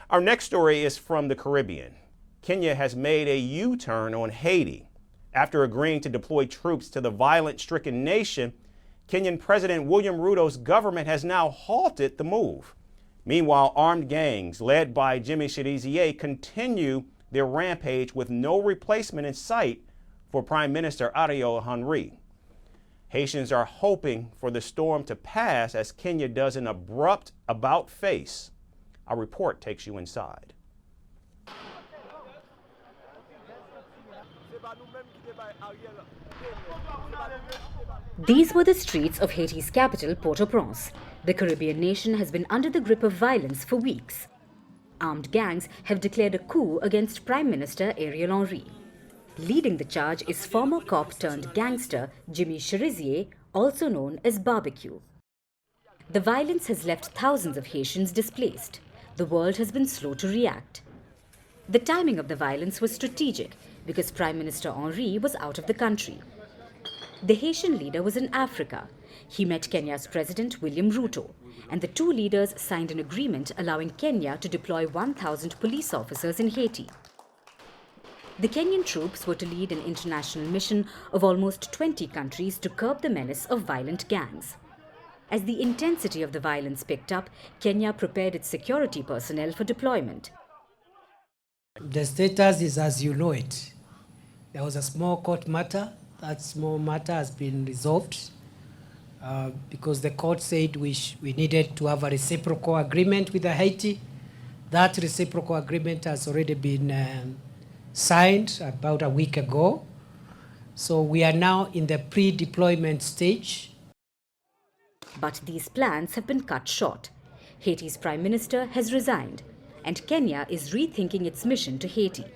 Our next story is from the Caribbean. Kenya has made a U-turn on Haiti. After agreeing to deploy troops to the violence-stricken nation, Kenyan President William Ruto's government has now halted the move. Meanwhile, armed gangs led by Jimmy Cherizier continue their rampage with no replacement in sight for Prime Minister Ariel. Haitians are hoping for the storm to pass as Kenya does an abrupt about-face. Our report takes you inside. These were the streets of Haiti's capital, Port-au-Prince. The Caribbean nation has been under the grip of violence for weeks. Armed gangs have declared a coup against Prime Minister Ariel. Leading the charge is former cop-turned-gangster Jimmy Cherizier, also known as Barbecue. The violence has left thousands of Haitians displaced. The world has been slow to react. The timing of the violence was strategic because Prime Minister Henry was out of the country. The Haitian leader was in Africa. He met Kenya's President William Ruto, and the two leaders signed an agreement allowing Kenya to deploy 1,000 police officers in Haiti. The Kenyan troops were to lead an international mission of almost 20 countries to curb the menace of violent gangs. As the intensity of the violence picked up, Kenya prepared its security personnel for deployment. The status is as you know it. There was a small court matter. That small matter has been resolved because the court said we needed to have a reciprocal agreement with Haiti. That reciprocal agreement has already been signed about a week ago. So we are now in the pre-deployment stage. But these plans have been cut short. Haiti's Prime Minister has resigned, and Kenya is rethinking its mission to Haiti.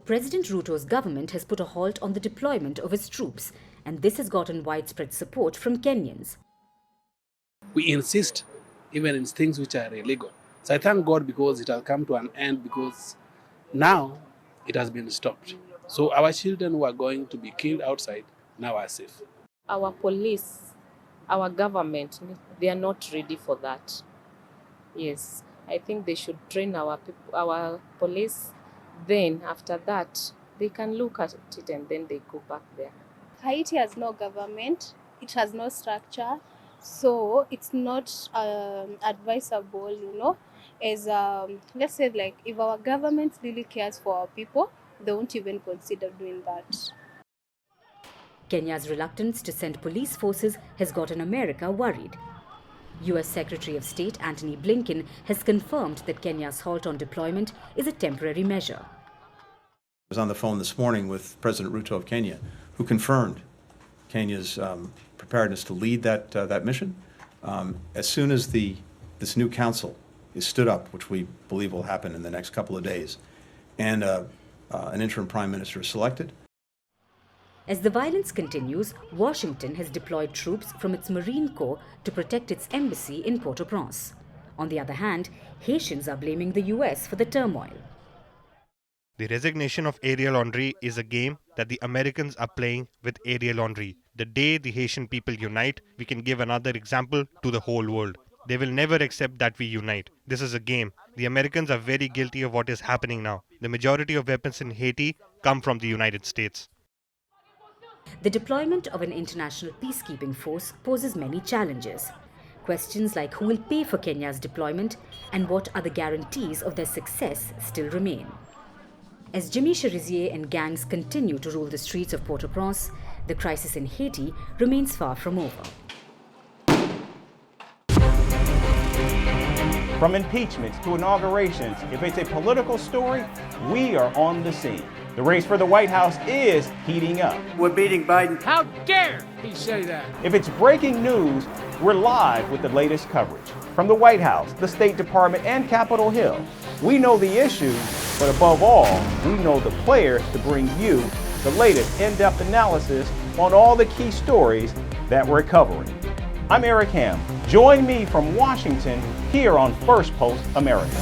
President Ruto's government has put a halt on the deployment of its troops, and this has gotten widespread support from Kenyans. We insist even in things which are illegal. So I thank God because it has come to an end, because now it has been stopped. So our children who are going to be killed outside now are safe. Our police, our government, they are not ready for that. Yes, I think they should train our people, our police. Then after that, they can look at it and then they go back there. Haiti has no government, it has no structure, so it's not advisable, as let's say, like, if our government really cares for our people, they won't even consider doing that. Kenya's reluctance to send police forces has gotten America worried. U.S. Secretary of State Antony Blinken has confirmed that Kenya's halt on deployment is a temporary measure. I was on the phone this morning with President Ruto of Kenya, who confirmed Kenya's preparedness to lead that mission. As soon as this new council is stood up, which we believe will happen in the next couple of days, and an interim prime minister is selected. As the violence continues, Washington has deployed troops from its Marine Corps to protect its embassy in Port-au-Prince. On the other hand, Haitians are blaming the U.S. for the turmoil. The resignation of Ariel Henry is a game that the Americans are playing with Ariel Henry. The day the Haitian people unite, we can give another example to the whole world. They will never accept that we unite. This is a game. The Americans are very guilty of what is happening now. The majority of weapons in Haiti come from the United States. The deployment of an international peacekeeping force poses many challenges. Questions like who will pay for Kenya's deployment and what are the guarantees of their success still remain. As Jimmy Cherizier and gangs continue to rule the streets of Port-au-Prince, the crisis in Haiti remains far from over. From impeachments to inaugurations, if it's a political story, we are on the scene. The race for the White House is heating up. We're beating Biden. How dare he say that? If it's breaking news, we're live with the latest coverage. From the White House, the State Department, and Capitol Hill, we know the issues, but above all, we know the players to bring you the latest in-depth analysis on all the key stories that we're covering. I'm Eric Ham. Join me from Washington here on Firstpost America.